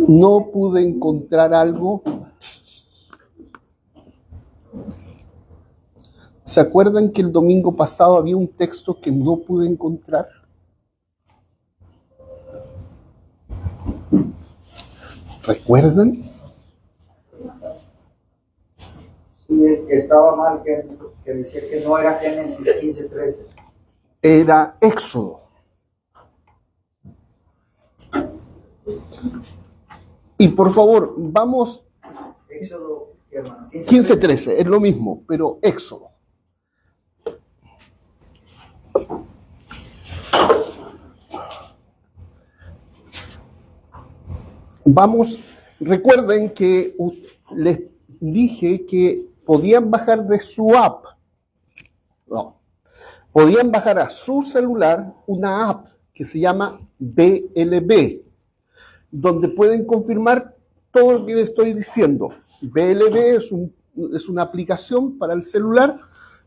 No pude encontrar algo. ¿Se acuerdan que el domingo pasado había un texto que no pude encontrar? ¿Recuerdan? Sí, el que estaba mal, que decía que no era Génesis 15:13. Era Éxodo. Y por favor, vamos. Éxodo, ¿qué, hermano? 15:13, es lo mismo, pero Éxodo. Vamos, recuerden que les dije que podían bajar de su app. No, podían bajar a su celular una app que se llama BLB, donde pueden confirmar todo lo que les estoy diciendo. BLB es una aplicación para el celular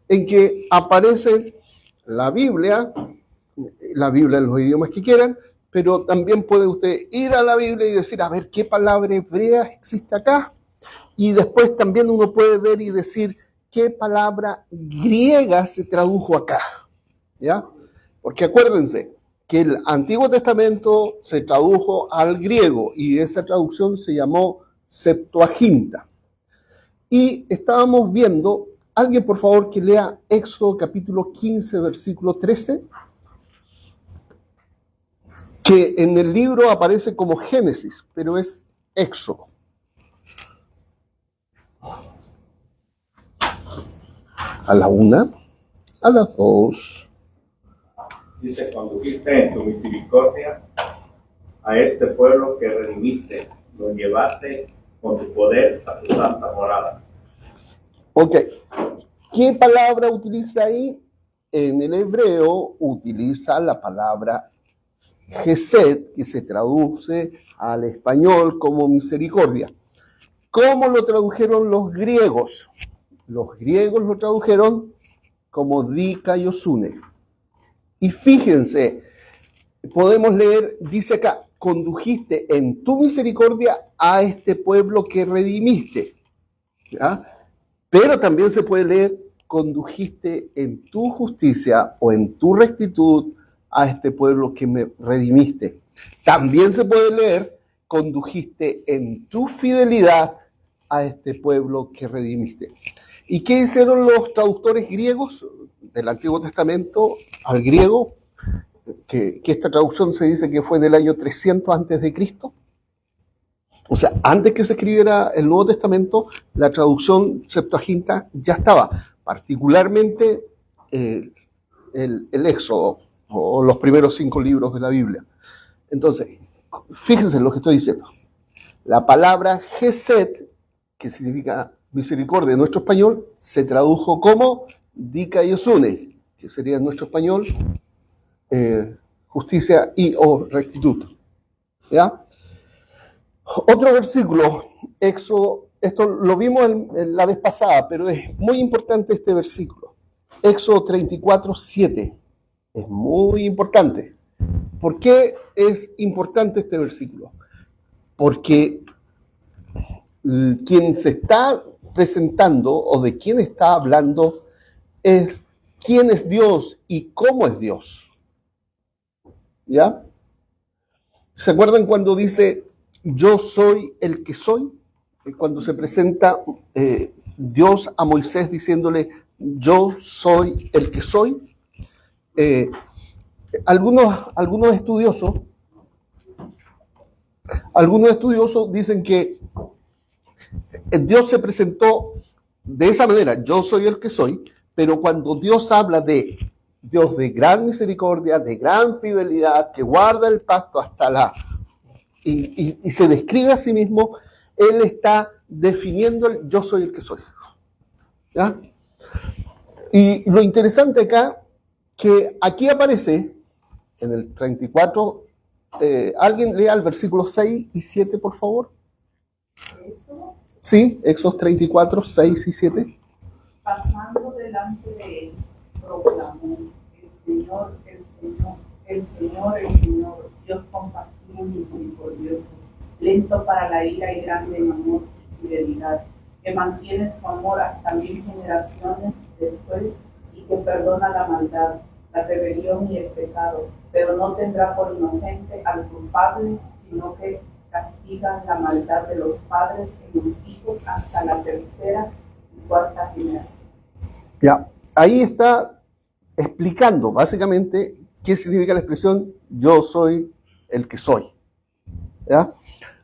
en que aparece la Biblia en los idiomas que quieran, pero también puede usted ir a la Biblia y decir, a ver, ¿qué palabra hebrea existe acá? Y después también uno puede ver y decir, ¿qué palabra griega se tradujo acá? ¿Ya? Porque acuérdense que el Antiguo Testamento se tradujo al griego y esa traducción se llamó Septuaginta. Y estábamos viendo, alguien por favor que lea Éxodo capítulo 15, versículo 13, que en el libro aparece como Génesis, pero es Éxodo. A la 1, a las 2. Dice, condujiste en tu misericordia a este pueblo que redimiste, lo llevaste con tu poder a tu santa morada. Ok, ¿qué palabra utiliza ahí? En el hebreo utiliza la palabra Gesed, que se traduce al español como misericordia. ¿Cómo lo tradujeron los griegos? Los griegos lo tradujeron como Dikaiosune. Y fíjense, podemos leer, dice acá, condujiste en tu misericordia a este pueblo que redimiste. ¿Ya? Pero también se puede leer, condujiste en tu justicia o en tu rectitud a este pueblo que me redimiste. También se puede leer, condujiste en tu fidelidad a este pueblo que redimiste. ¿Y qué hicieron los traductores griegos del Antiguo Testamento al griego? Que esta traducción se dice que fue del año 300 antes de Cristo. O sea, antes que se escribiera el Nuevo Testamento, la traducción Septuaginta ya estaba, particularmente el Éxodo o los primeros 5 libros de la Biblia. Entonces, fíjense en lo que estoy diciendo. La palabra Gesed, que significa misericordia en nuestro español, se tradujo como Dikaiosune, que sería en nuestro español justicia y o rectitud. ¿Ya? Otro versículo, Éxodo, esto lo vimos en la vez pasada, pero es muy importante este versículo. Éxodo 34:7. Es muy importante. ¿Por qué es importante este versículo? Porque quien se está presentando o de quién está hablando es quién es Dios y cómo es Dios. ¿Ya? ¿Se acuerdan cuando dice yo soy el que soy? Cuando se presenta Dios a Moisés diciéndole yo soy el que soy. Algunos estudiosos dicen que Dios se presentó de esa manera, yo soy el que soy, pero cuando Dios habla de Dios de gran misericordia, de gran fidelidad, que guarda el pacto hasta la... Y se describe a sí mismo, Él está definiendo el yo soy el que soy. ¿Ya? Y lo interesante acá, que aquí aparece, en el 34, ¿alguien lea el versículo 6 y 7, por favor? Sí, Éxodo 34, 6 y 7. Pasando delante de él, proclamó, el Señor, Dios compasivo y misericordioso, lento para la ira y grande en amor y fidelidad, que mantiene su amor hasta 1000 generaciones después y que perdona la maldad, la rebelión y el pecado, pero no tendrá por inocente al culpable, sino que castiga la maldad de los padres en los hijos hasta la tercera y cuarta generación. Ya, ahí está explicando básicamente qué significa la expresión yo soy el que soy. ¿Ya?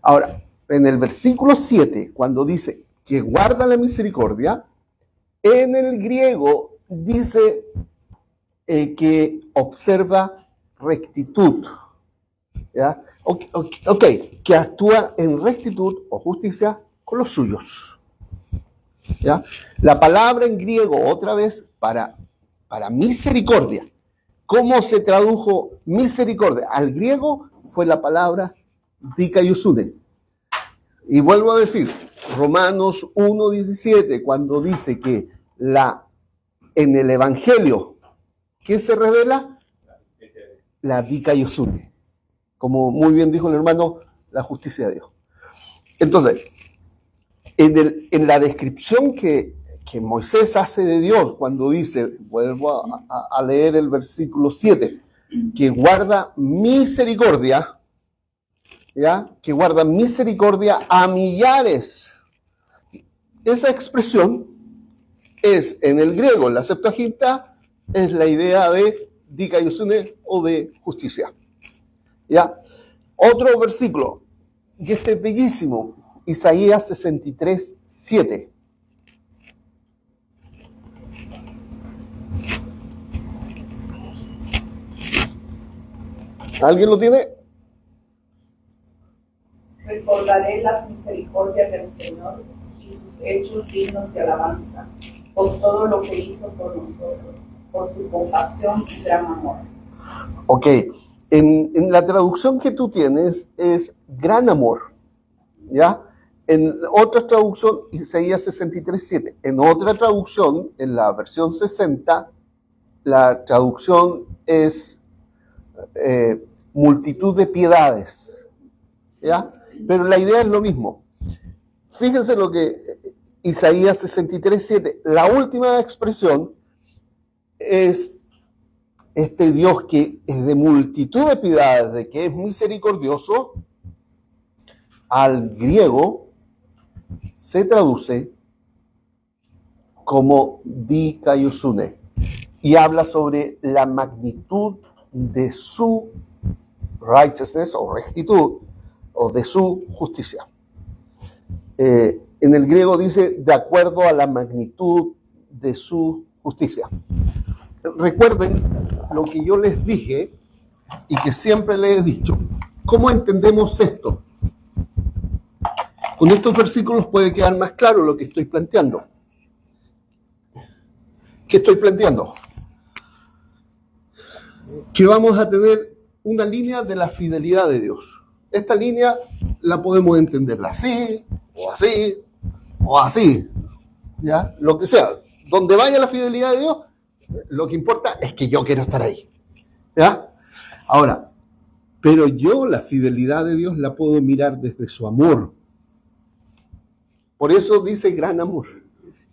Ahora, en el versículo 7, cuando dice que guarda la misericordia, en el griego dice que observa rectitud. ¿Ya? Ok, que actúa en rectitud o justicia con los suyos. ¿Ya? La palabra en griego, otra vez, para misericordia. ¿Cómo se tradujo misericordia? Al griego fue la palabra dikaiosune. Y vuelvo a decir, Romanos 1:17, cuando dice que en el Evangelio, ¿qué se revela? La dikaiosune. Como muy bien dijo el hermano, la justicia de Dios. Entonces, en la descripción que Moisés hace de Dios, cuando dice, vuelvo a leer el versículo 7, que guarda misericordia, ¿ya? Que guarda misericordia a millares. Esa expresión es, en el griego, en la Septuaginta, es la idea de dikaiosune o de justicia. ¿Ya? Otro versículo, y este es bellísimo, Isaías 63:7. ¿Alguien lo tiene? Recordaré las misericordias del Señor y sus hechos dignos de alabanza, por todo lo que hizo por nosotros, por su compasión y gran amor. Ok, en la traducción que tú tienes es gran amor, ¿ya? En otra traducción, Isaías 63:7. En otra traducción, en la versión 60, la traducción es multitud de piedades, ¿ya? Pero la idea es lo mismo. Fíjense lo que Isaías 63:7, la última expresión es este Dios que es de multitud de piedades, de que es misericordioso, al griego se traduce como dikaiosune y habla sobre la magnitud de su righteousness o rectitud o de su justicia. En el griego dice de acuerdo a la magnitud de su justicia. Recuerden lo que yo les dije y que siempre les he dicho. ¿Cómo entendemos esto? Con estos versículos puede quedar más claro lo que estoy planteando. ¿Qué estoy planteando? Que vamos a tener una línea de la fidelidad de Dios. Esta línea la podemos entenderla así, o así, o así. ¿Ya? Lo que sea. Donde vaya la fidelidad de Dios, lo que importa es que yo quiero estar ahí. ¿Ya? Ahora, pero yo la fidelidad de Dios la puedo mirar desde su amor. Por eso dice gran amor.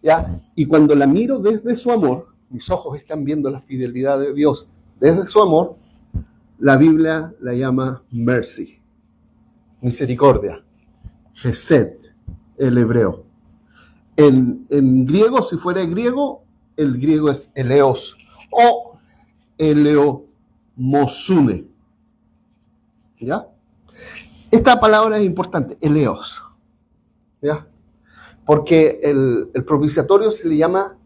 ¿Ya? Y cuando la miro desde su amor, mis ojos están viendo la fidelidad de Dios desde su amor, la Biblia la llama mercy, misericordia, Hesed, el hebreo. En griego, si fuera griego, el griego es eleos o eleomosune. ¿Ya? Esta palabra es importante, eleos. ¿Ya? Porque el propiciatorio se le llama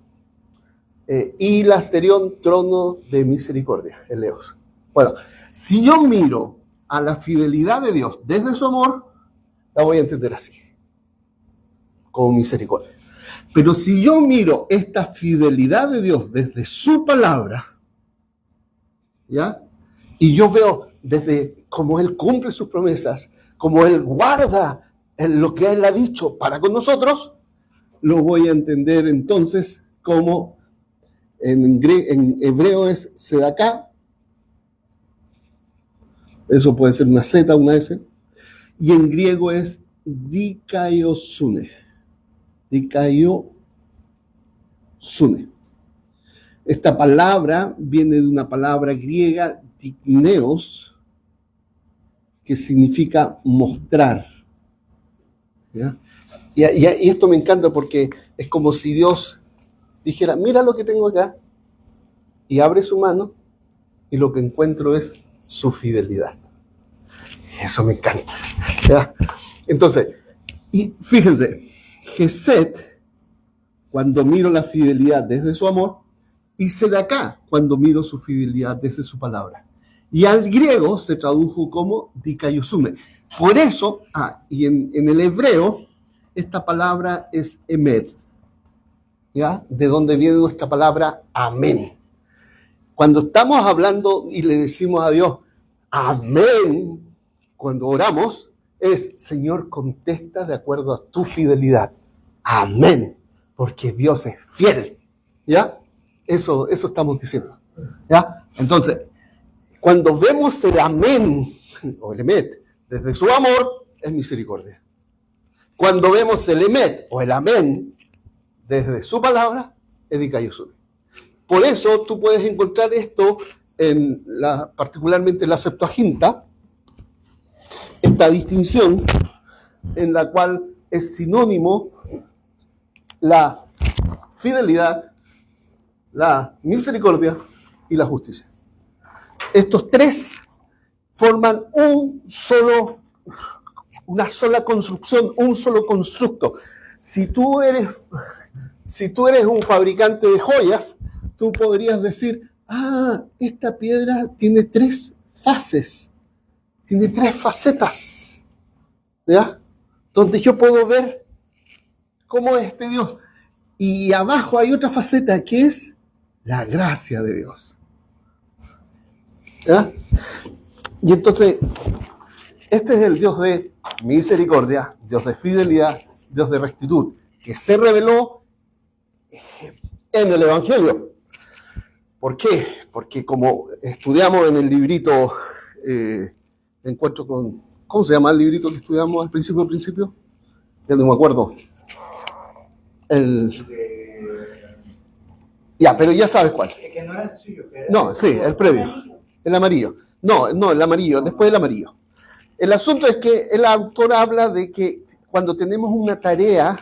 hilasterión, trono de misericordia, eleos. Bueno, si yo miro a la fidelidad de Dios desde su amor, la voy a entender así, como misericordia. Pero si yo miro esta fidelidad de Dios desde su palabra, ¿ya? Y yo veo desde cómo Él cumple sus promesas, cómo Él guarda lo que Él ha dicho para con nosotros, lo voy a entender entonces como en hebreo es sedaká. Eso puede ser una Z, una S. y en griego es dikaiosune. Dikaiosune. Esta palabra viene de una palabra griega, dikneos, que significa mostrar. ¿Ya? Y esto me encanta porque es como si Dios dijera, mira lo que tengo acá, y abre su mano, y lo que encuentro es su fidelidad. Eso me encanta. ¿Ya? Entonces, y fíjense, Gesed, cuando miro la fidelidad desde su amor, y Sedacá, cuando miro su fidelidad desde su palabra. Y al griego se tradujo como dikaiosune. Por eso, y en el hebreo, esta palabra es emed, ¿ya? De donde viene nuestra palabra amén. Cuando estamos hablando y le decimos a Dios, amén, cuando oramos, es, Señor, contesta de acuerdo a tu fidelidad. Amén, porque Dios es fiel, ¿ya? Eso estamos diciendo, ¿ya? Entonces, cuando vemos el amén, o el emet, desde su amor, es misericordia. Cuando vemos el emet, o el amén, desde su palabra, es dikaiosune. Por eso tú puedes encontrar esto, particularmente en la Septuaginta, esta distinción en la cual es sinónimo la fidelidad, la misericordia y la justicia. Estos tres forman una sola construcción, un solo constructo. Si tú eres un fabricante de joyas, tú podrías decir, esta piedra tiene 3 fases, tiene 3 facetas, ¿ya? Donde yo puedo ver cómo es este Dios. Y abajo hay otra faceta que es la gracia de Dios, ¿ya? Y entonces, este es el Dios de misericordia, Dios de fidelidad, Dios de rectitud, que se reveló en el Evangelio. ¿Por qué? Porque como estudiamos en el librito, Encuentro con... ¿Cómo se llama el librito que estudiamos al principio? Ya no me acuerdo. Ya, pero ya sabes cuál. Que no era el suyo. No, sí, el previo. El amarillo. No, el amarillo, después del amarillo. El asunto es que el autor habla de que cuando tenemos una tarea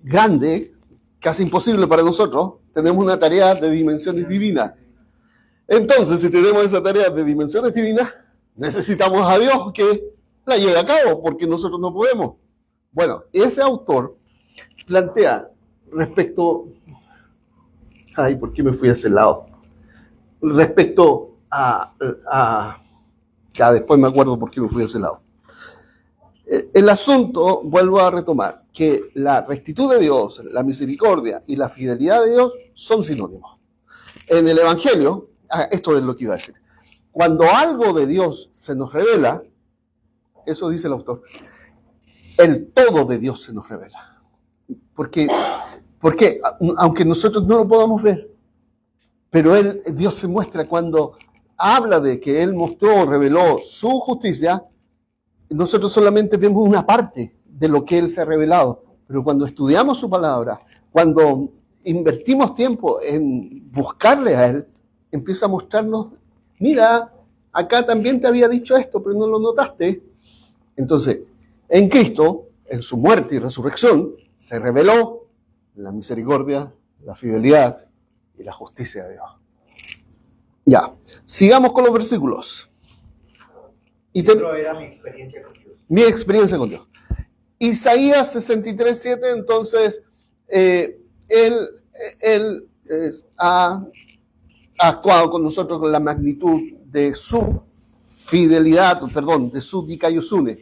grande, casi imposible para nosotros, tenemos una tarea de dimensiones divinas. Entonces, si tenemos esa tarea de dimensiones divinas, necesitamos a Dios que la lleve a cabo, porque nosotros no podemos. Bueno, ese autor plantea respecto... Ay, ¿por qué me fui a ese lado? Respecto ya después me acuerdo por qué me fui a ese lado. El asunto, vuelvo a retomar, que la rectitud de Dios, la misericordia y la fidelidad de Dios son sinónimos. En el Evangelio, esto es lo que iba a decir, cuando algo de Dios se nos revela, eso dice el autor, el todo de Dios se nos revela. Porque aunque nosotros no lo podamos ver, pero Dios se muestra cuando habla de que Él mostró, reveló su justicia. Nosotros solamente vemos una parte de lo que Él se ha revelado, pero cuando estudiamos su palabra, cuando invertimos tiempo en buscarle a Él, empieza a mostrarnos, mira, acá también te había dicho esto, pero no lo notaste. Entonces, en Cristo, en su muerte y resurrección, se reveló la misericordia, la fidelidad y la justicia de Dios. Ya, sigamos con los versículos. Pero era mi experiencia con Dios. Mi experiencia con Dios. Isaías 63:7, entonces, él ha actuado con nosotros con la magnitud de su fidelidad, de su dikaiosune.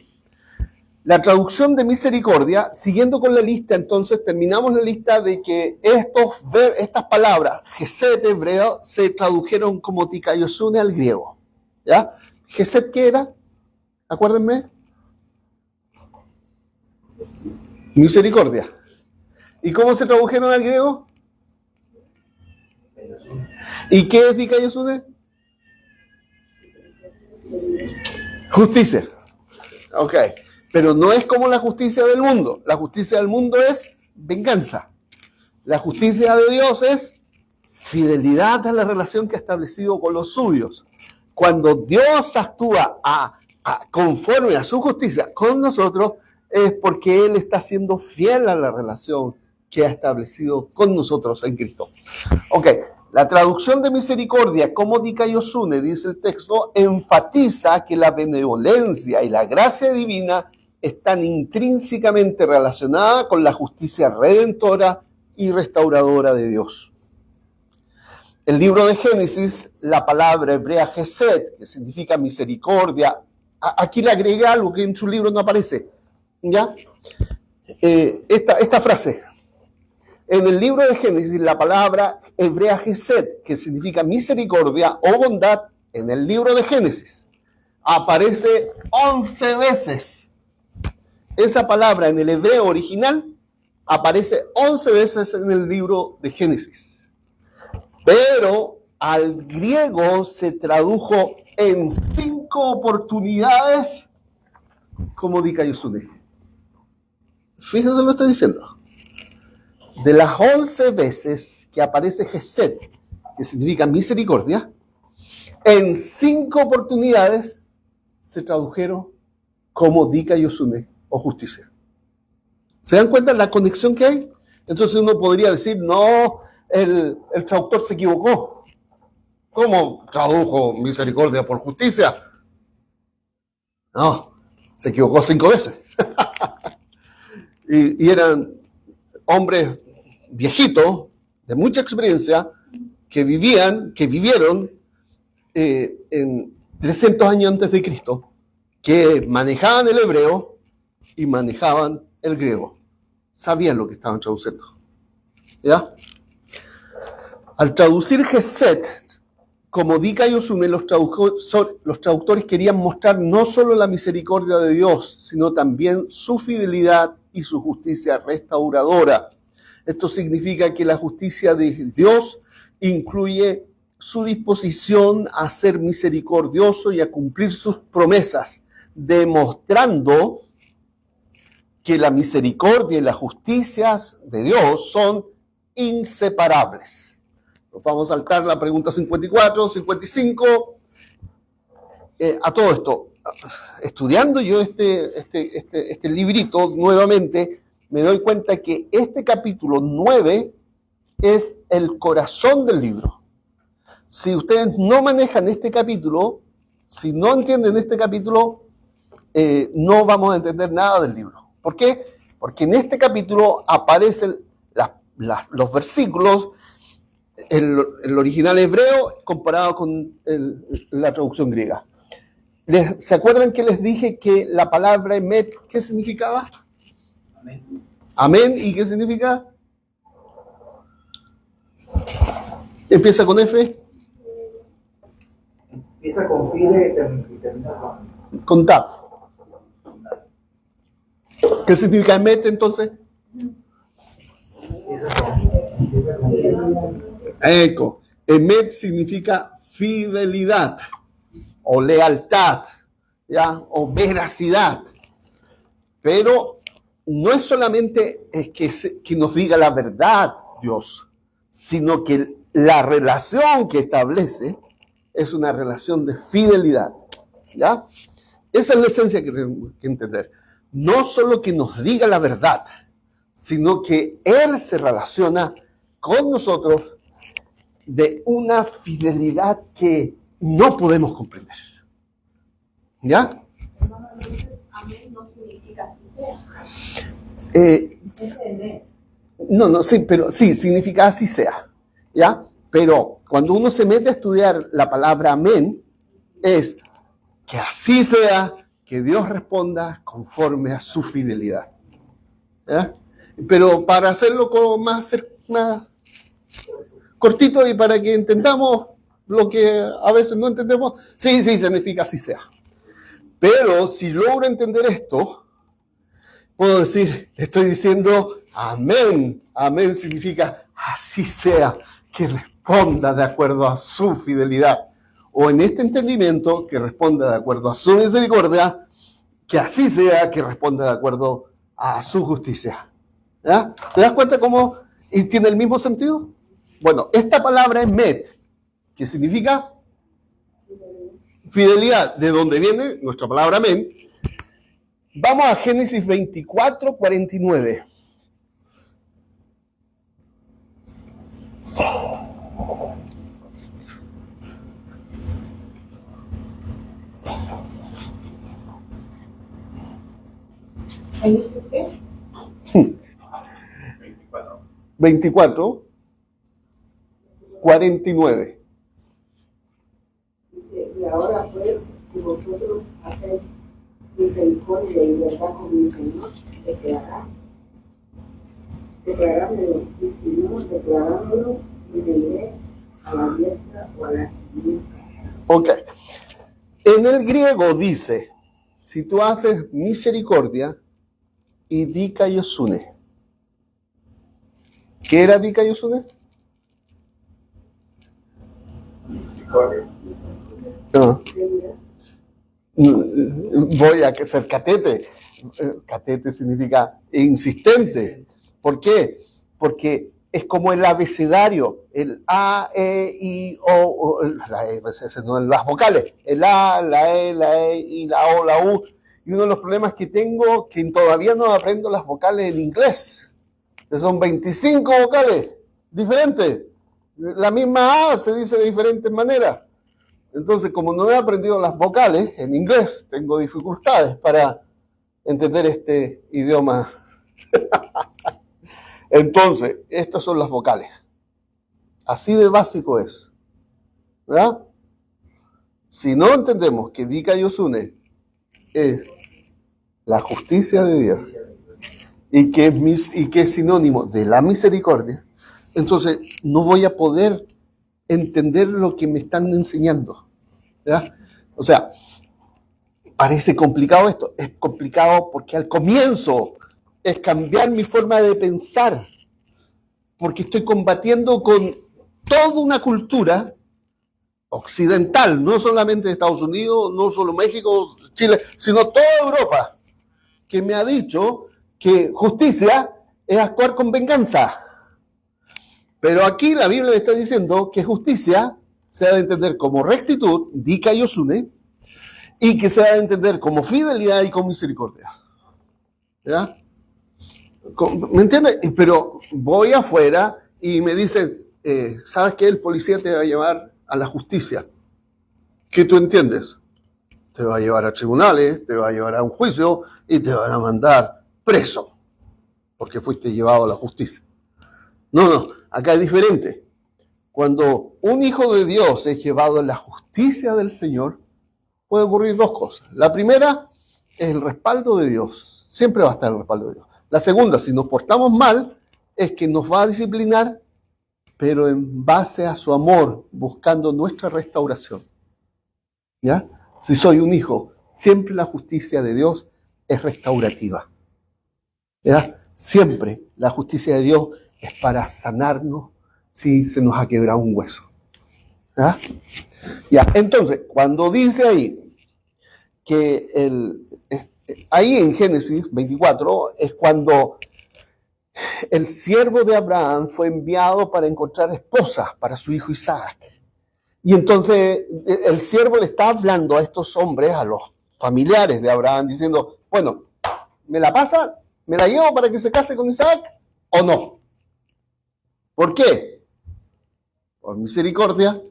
La traducción de misericordia, siguiendo con la lista, entonces terminamos la lista de que estas palabras, Gesed hebreo, se tradujeron como dikaiosune al griego. ¿Ya? Gesed, ¿qué era? Acuérdenme. Misericordia. ¿Y cómo se tradujeron al griego? ¿Y qué es dikaiosune? Justicia. Ok, pero no es como la justicia del mundo. La justicia del mundo es venganza. La justicia de Dios es fidelidad a la relación que ha establecido con los suyos. Cuando Dios actúa conforme a su justicia con nosotros, es porque Él está siendo fiel a la relación que ha establecido con nosotros en Cristo. Ok, la traducción de misericordia, como dikaiosune, dice el texto, enfatiza que la benevolencia y la gracia divina están intrínsecamente relacionadas con la justicia redentora y restauradora de Dios. El libro de Génesis, la palabra hebrea Gesed, que significa misericordia, aquí le agregué algo que en su libro no aparece, ¿ya? Esta frase. En el libro de Génesis, la palabra hebrea Gesed, que significa misericordia o bondad, en el libro de Génesis, aparece 11 veces. Esa palabra en el hebreo original aparece 11 veces en el libro de Génesis. Pero al griego se tradujo en 5 oportunidades como dikaiosune. Fíjense lo que estoy diciendo. De las 11 veces que aparece Gesed, que significa misericordia, en 5 oportunidades se tradujeron como dikaiosune o justicia. ¿Se dan cuenta de la conexión que hay? Entonces uno podría decir, no, el traductor se equivocó. ¿Cómo tradujo misericordia por justicia? No, se equivocó 5 veces. y eran hombres viejitos, de mucha experiencia, que vivieron en 300 años antes de Cristo, que manejaban el hebreo y manejaban el griego. Sabían lo que estaban traduciendo. ¿Ya? Al traducir Gesed como dikaiosune, los traductores querían mostrar no solo la misericordia de Dios, sino también su fidelidad y su justicia restauradora. Esto significa que la justicia de Dios incluye su disposición a ser misericordioso y a cumplir sus promesas, demostrando que la misericordia y las justicias de Dios son inseparables. Nos vamos a saltar la pregunta 54, 55. A todo esto, estudiando yo este librito nuevamente, me doy cuenta que este capítulo 9 es el corazón del libro. Si ustedes no manejan este capítulo, si no entienden este capítulo, no vamos a entender nada del libro. ¿Por qué? Porque en este capítulo aparecen los versículos, el original hebreo comparado con la traducción griega. ¿Se acuerdan que les dije que la palabra emet, qué significaba? Amén. Amén, ¿y qué significa? Empieza con F. Empieza con fide y termina Con Tav. ¿Qué significa emet entonces? empieza con Eco. Emet significa fidelidad o lealtad, ¿ya? O veracidad. Pero no es solamente que nos diga la verdad Dios, sino que la relación que establece es una relación de fidelidad, ¿ya? Esa es la esencia que tenemos que entender. No solo que nos diga la verdad, sino que Él se relaciona con nosotros de una fidelidad que no podemos comprender. ¿Ya? Amén no significa así sea. No, sí, pero sí, significa así sea. ¿Ya? Pero cuando uno se mete a estudiar la palabra amén, es que así sea, que Dios responda conforme a su fidelidad. ¿Ya? Pero para hacerlo como más cortito y para que entendamos lo que a veces no entendemos, sí, significa así sea. Pero si logro entender esto, puedo decir, estoy diciendo amén. Amén significa así sea, que responda de acuerdo a su fidelidad. O en este entendimiento, que responda de acuerdo a su misericordia, que así sea, que responda de acuerdo a su justicia. ¿Ya? ¿Te das cuenta cómo y tiene el mismo sentido? Bueno, esta palabra es met, que significa fidelidad, de donde viene nuestra palabra amén. Vamos a Génesis 24, 49. ¿Génesis qué? 24. 24, 49. Dice, y ahora pues, si vosotros hacéis misericordia y verdad con mi Señor, declarámelo, y si no, declarámelo, y me iré a la diestra o a la siniestra. Ok. En el griego dice, si tú haces misericordia y dikaiosune. ¿Qué era dikaiosune? Misericordia. No. Voy a ser catete. Catete significa insistente. ¿Por qué? Porque es como el abecedario, el A, E, I, O, las vocales, el A, la E, I, la O, la U. Y uno de los problemas que tengo que todavía no aprendo las vocales en inglés. Que son 25 vocales diferentes. La misma A se dice de diferentes maneras. Entonces, como no he aprendido las vocales en inglés, tengo dificultades para entender este idioma. Entonces, estas son las vocales. Así de básico es. ¿Verdad? Si no entendemos que dikaiosune es la justicia de Dios y que es sinónimo de la misericordia, entonces no voy a poder entender lo que me están enseñando. ¿Ya? O sea, parece complicado esto. Es complicado porque al comienzo es cambiar mi forma de pensar, porque estoy combatiendo con toda una cultura occidental, no solamente de Estados Unidos, no solo México, Chile, sino toda Europa, que me ha dicho que justicia es actuar con venganza. Pero aquí la Biblia me está diciendo que justicia se ha de entender como rectitud, dikaiosune, y que se ha de entender como fidelidad y con misericordia. ¿Ya? ¿Me entiendes? Pero voy afuera y me dicen, ¿sabes qué? El policía te va a llevar a la justicia. ¿Qué tú entiendes? Te va a llevar a tribunales, te va a llevar a un juicio y te van a mandar preso, porque fuiste llevado a la justicia. No, acá es diferente. Cuando un hijo de Dios es llevado a la justicia del Señor, puede ocurrir dos cosas. La primera es el respaldo de Dios. Siempre va a estar el respaldo de Dios. La segunda, si nos portamos mal, es que nos va a disciplinar, pero en base a su amor, buscando nuestra restauración. ¿Ya? Si soy un hijo, siempre la justicia de Dios es restaurativa. ¿Ya? Siempre la justicia de Dios es para sanarnos si se nos ha quebrado un hueso. ¿Ya? Ya, entonces, cuando dice ahí que ahí en Génesis 24 es cuando el siervo de Abraham fue enviado para encontrar esposas para su hijo Isaac. Y entonces el siervo le está hablando a estos hombres, a los familiares de Abraham, diciendo, bueno, ¿me la pasa? ¿Me la llevo para que se case con Isaac o no? ¿Por qué? Por misericordia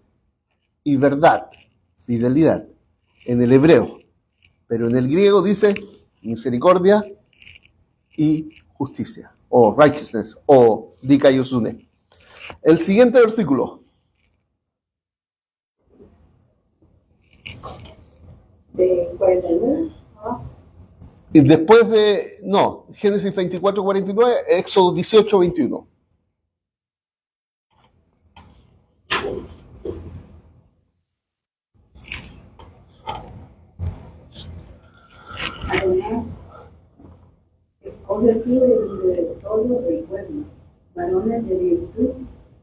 y verdad, fidelidad, en el hebreo. Pero en el griego dice misericordia y justicia, o righteousness, o dikaiosune. El siguiente versículo. De 49. Y después Génesis 24, 49, Éxodo 18, 21. Además, escoge tú de todo el pueblo, varones de virtud,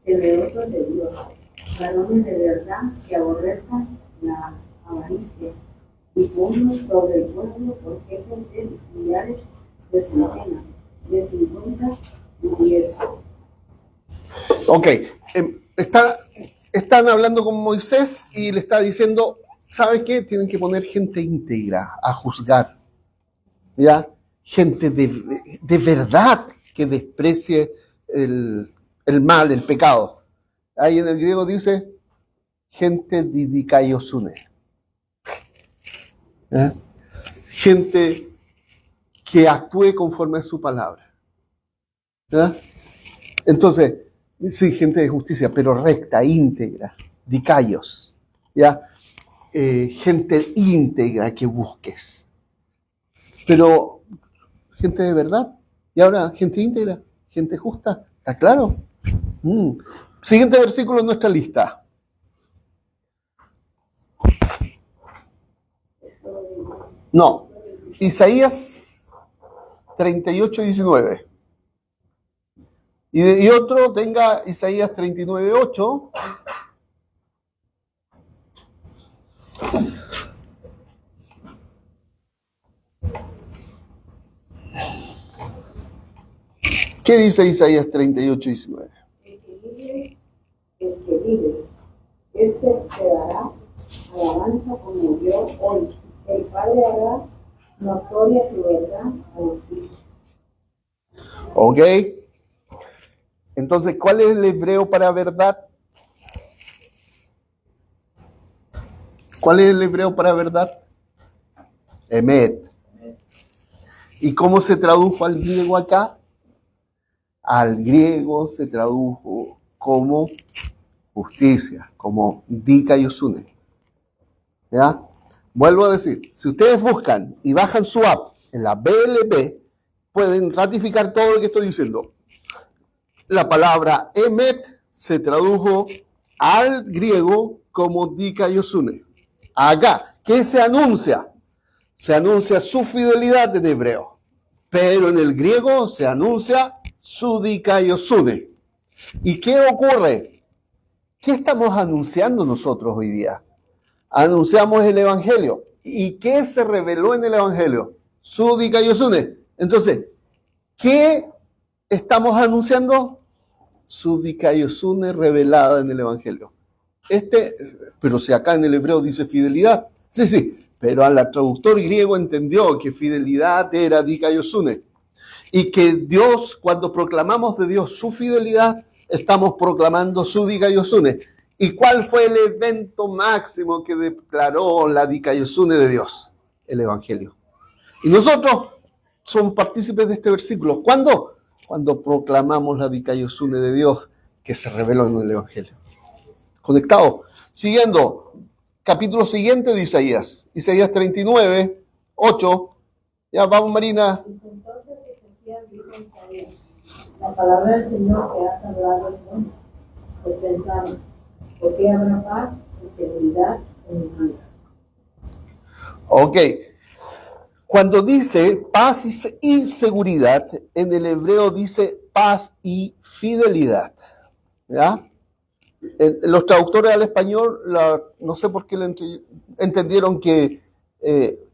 temerosos de Dios, varones de verdad que aborrezcan la avaricia, y ponlo sobre el pueblo por jefes de millares, de centenas, de 50 y 10. Ok, están hablando con Moisés y le está diciendo, ¿sabe qué? Tienen que poner gente íntegra a juzgar, ¿ya? Gente de verdad que desprecie el mal, el pecado. Ahí en el griego dice, gente didikaiosune. ¿Eh? Gente que actúe conforme a su palabra. ¿Ya? Entonces, sí, gente de justicia, pero recta, íntegra, dikaios, ¿ya? Gente íntegra que busques. Pero gente de verdad. Y ahora, gente íntegra, gente justa. ¿Está claro? Siguiente versículo en nuestra lista. No, Isaías 38, 19. Y otro tenga Isaías 39, 8. ¿Qué dice Isaías 38, 19? El que vive, este te dará alabanza como yo hoy. El Padre hará notoria su verdad a los hijos. Ok. Entonces, ¿cuál es el hebreo para verdad? ¿Cuál es el hebreo para verdad? Emet. ¿Y cómo se tradujo al griego acá? Al griego se tradujo como justicia, como dikaiosune. ¿Ya? Vuelvo a decir, si ustedes buscan y bajan su app en la BLB, pueden ratificar todo lo que estoy diciendo. La palabra emet se tradujo al griego como dikaiosune. Acá, ¿qué se anuncia? Se anuncia su fidelidad en hebreo, pero en el griego se anuncia su dikaiosune. ¿Y qué ocurre? ¿Qué estamos anunciando nosotros hoy día? Anunciamos el Evangelio. ¿Y qué se reveló en el Evangelio? Su dikaiosune. Entonces, ¿qué estamos anunciando? Su dikaiosune revelada en el Evangelio. Pero si acá en el hebreo dice fidelidad, sí, pero al traductor griego entendió que fidelidad era dikaiosune. Y que Dios, cuando proclamamos de Dios su fidelidad, estamos proclamando su dikaiosune. ¿Y cuál fue el evento máximo que declaró la dikaiosune de Dios? El Evangelio. Y nosotros somos partícipes de este versículo. ¿Cuándo? Cuando proclamamos la dikaiosune de Dios que se reveló en el Evangelio. Conectado. Siguiendo, capítulo siguiente de Isaías. Isaías 39, 8. Ya vamos, Marina. Entonces Ezequías dijo a Isaías: la palabra del Señor que has hablado es buena. Pues pensaron, ¿por qué habrá paz y seguridad en mi vida? Ok. Cuando dice paz y seguridad, en el hebreo dice paz y fidelidad. ¿Ya? Los traductores al español, no sé por qué entendieron que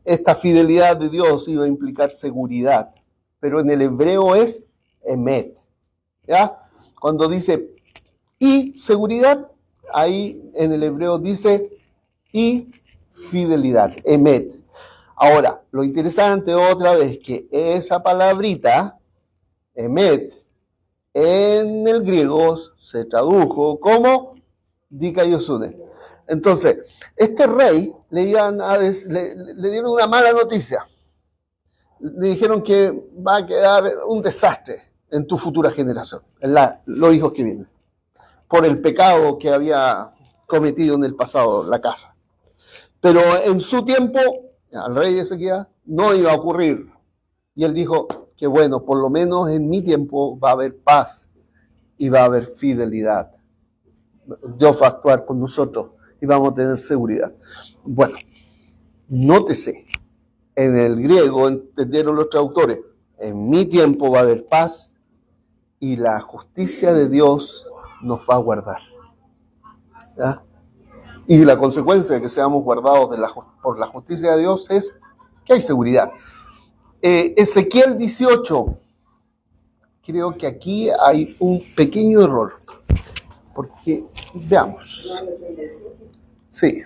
esta fidelidad de Dios iba a implicar seguridad, pero en el hebreo es emet. ¿Ya? Cuando dice y seguridad, ahí en el hebreo dice y fidelidad, emet. Ahora, lo interesante otra vez que esa palabrita, emet, en el griego se tradujo como dikaiosune. Entonces, este rey le dieron una mala noticia. Le dijeron que va a quedar un desastre en tu futura generación, en los hijos que vienen, por el pecado que había cometido en el pasado la casa. Pero en su tiempo, al rey Ezequías, no iba a ocurrir. Y él dijo que bueno, por lo menos en mi tiempo va a haber paz y va a haber fidelidad. Dios va a actuar con nosotros y vamos a tener seguridad. Bueno, nótese, en el griego entendieron los traductores, en mi tiempo va a haber paz y la justicia de Dios nos va a guardar. ¿Ya? Y la consecuencia de que seamos guardados por la justicia de Dios es que hay seguridad. Ezequiel 18. Creo que aquí hay un pequeño error. Porque, veamos. Sí.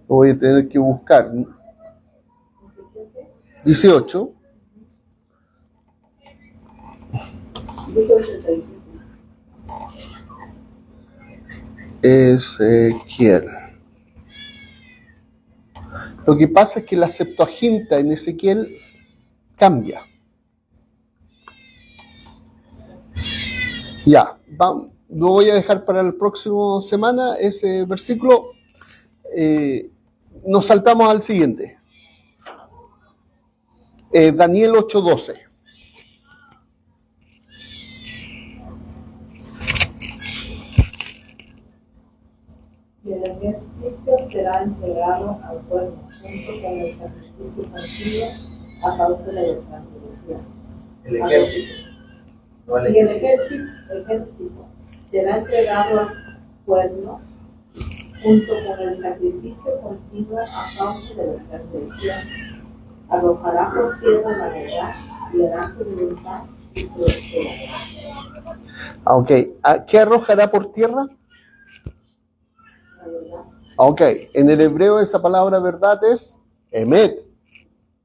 Lo voy a tener que buscar. 18. 18:35. Ezequiel. Lo que pasa es que la Septuaginta en Ezequiel cambia. Ya, lo voy a dejar para la próxima semana ese versículo. Nos saltamos al siguiente. Daniel 8:12. Y el ejercicio será entregado al pueblo junto con el sacrificio continuo a causa de la transgresión. El ejército. No el Y el ejército. ejército será entregado al pueblo junto con el sacrificio continuo a causa de la transgresión. Arrojará por tierra la verdad y hará su voluntad y prosperará. Ok, ¿qué arrojará por tierra? La verdad. Ok, en el hebreo esa palabra verdad es emet,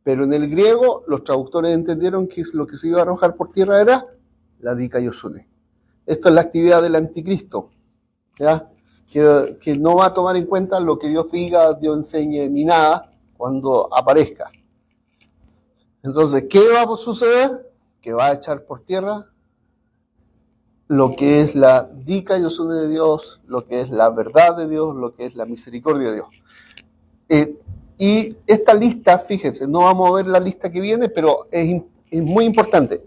pero en el griego los traductores entendieron que lo que se iba a arrojar por tierra era la dikaiosune. Esto es la actividad del anticristo, ¿ya? Que no va a tomar en cuenta lo que Dios diga, Dios enseñe, ni nada cuando aparezca. Entonces, ¿qué va a suceder? Que va a echar por tierra lo que es la dikaiosune de Dios, lo que es la verdad de Dios, lo que es la misericordia de Dios. Y esta lista, fíjense, no vamos a ver la lista que viene, pero es muy importante.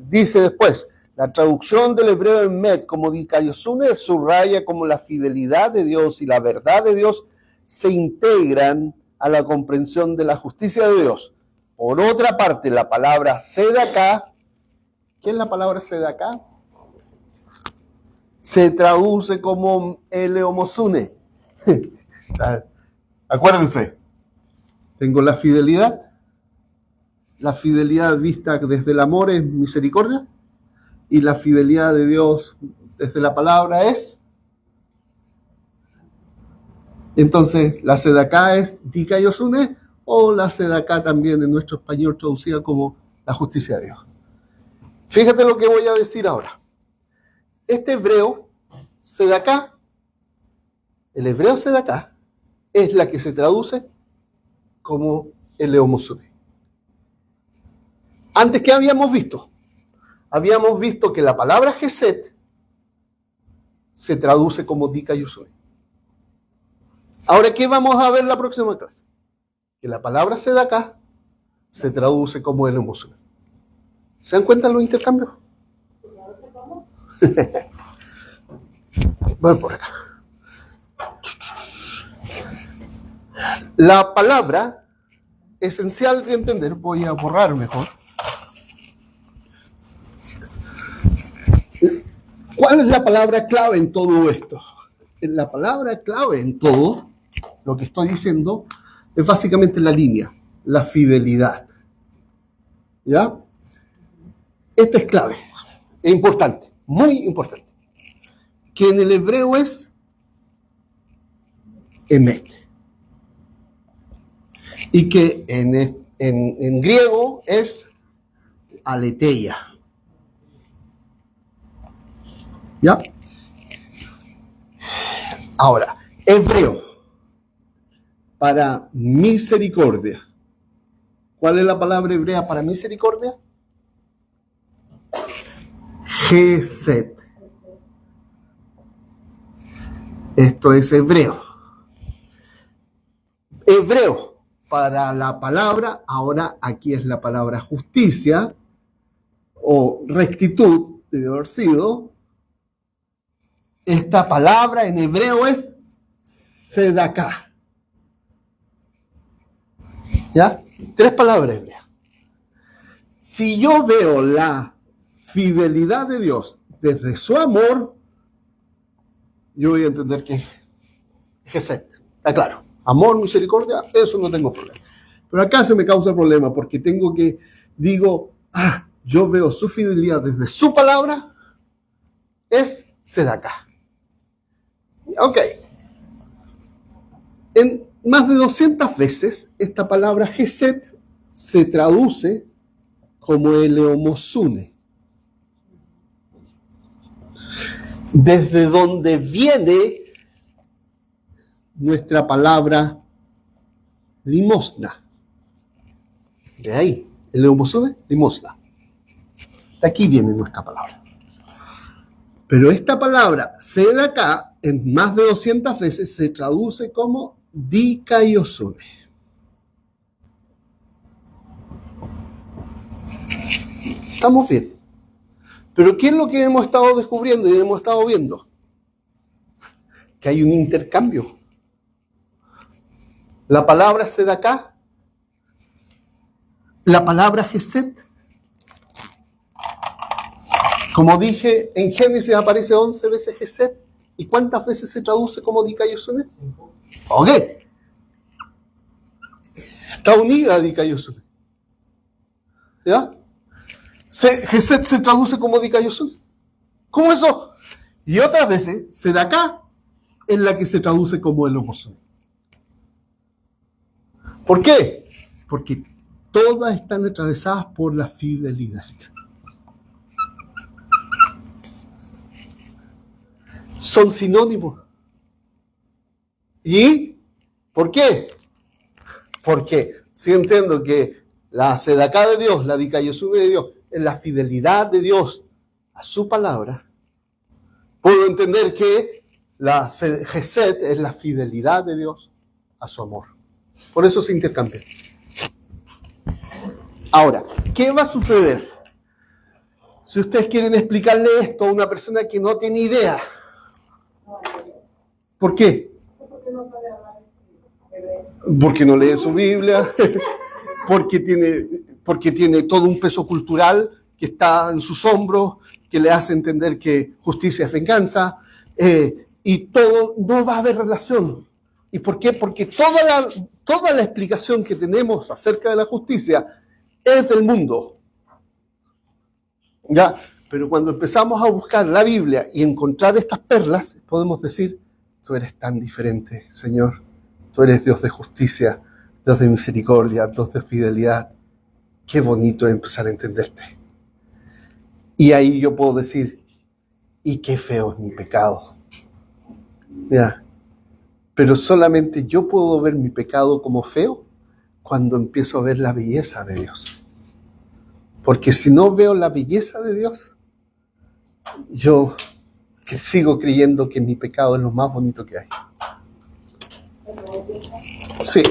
Dice después, la traducción del hebreo en Med como dikaiosune subraya como la fidelidad de Dios y la verdad de Dios se integran a la comprensión de la justicia de Dios. Por otra parte, la palabra sedaká, ¿qué es la palabra sedaká? Se traduce como eleomosune. Acuérdense, tengo la fidelidad vista desde el amor es misericordia, y la fidelidad de Dios desde la palabra es. Entonces, la sedaká es dikaiosune, o la sedaká también en nuestro español traducida como la justicia de Dios. Fíjate lo que voy a decir ahora. Este hebreo sedaká, el hebreo sedaká, es la que se traduce como eleomosune. Antes, ¿qué habíamos visto? Habíamos visto que la palabra Geset se traduce como dikaiosune. Ahora, ¿qué vamos a ver la próxima clase? Que la palabra sedaká se traduce como eleomosune. ¿Se dan cuenta los intercambios? Voy por acá. La palabra esencial de entender, voy a borrar mejor. ¿Cuál es la palabra clave en todo esto? La palabra clave en todo lo que estoy diciendo es básicamente la línea, la fidelidad. ¿Ya? Esta es clave, es importante, muy importante. Que en el hebreo es emet. Y que en griego es aletheia. ¿Ya? Ahora, hebreo para misericordia. ¿Cuál es la palabra hebrea para misericordia? Geset. Esto es hebreo. Hebreo para la palabra, ahora aquí es la palabra justicia o rectitud, debe haber sido. Esta palabra en hebreo es sedaká. ¿Ya? 3 palabras hebreas. Si yo veo la fidelidad de Dios desde su amor, yo voy a entender que Gesed. Está claro. Amor, misericordia, eso no tengo problema. Pero acá se me causa problema porque digo, yo veo su fidelidad desde su palabra, es Sedaká. Ok. En más de 200 veces esta palabra Gesed se traduce como eleomosune. Desde donde viene nuestra palabra limosna. De ahí, eleomosune, limosna. De aquí viene nuestra palabra. Pero esta palabra, Sedaká, en más de 200 veces se traduce como dikaiosune. Estamos bien. Pero ¿qué es lo que hemos estado descubriendo y hemos estado viendo? Que hay un intercambio. La palabra Sedaká, la palabra Gesed. Como dije, en Génesis aparece 11 veces Gesed. ¿Y cuántas veces se traduce como dikaiosune? Ok. Está unida a dikaiosune. ¿Ya? Gesed se traduce como dikaiosune. ¿Cómo eso? Y otras veces, Sedaká es la que se traduce como eleomosune. ¿Por qué? Porque todas están atravesadas por la fidelidad. Son sinónimos. ¿Y por qué? Porque si entiendo que la Sedaká de Dios, la dikaiosune de Dios, es la fidelidad de Dios a su palabra, puedo entender que la Gesed es la fidelidad de Dios a su amor. Por eso se intercambian. Ahora, ¿qué va a suceder? Si ustedes quieren explicarle esto a una persona que no tiene idea. ¿Por qué? Porque no lee su Biblia, porque tiene todo un peso cultural que está en sus hombros, que le hace entender que justicia es venganza, y todo no va a haber relación. ¿Y por qué? Porque toda la explicación que tenemos acerca de la justicia es del mundo. ¿Ya? Pero cuando empezamos a buscar la Biblia y encontrar estas perlas, podemos decir, tú eres tan diferente, Señor. Tú eres Dios de justicia, Dios de misericordia, Dios de fidelidad. Qué bonito empezar a entenderte. Y ahí yo puedo decir, y qué feo es mi pecado. ¿Ya? Pero solamente yo puedo ver mi pecado como feo cuando empiezo a ver la belleza de Dios. Porque si no veo la belleza de Dios, yo sigo creyendo que mi pecado es lo más bonito que hay. Sí.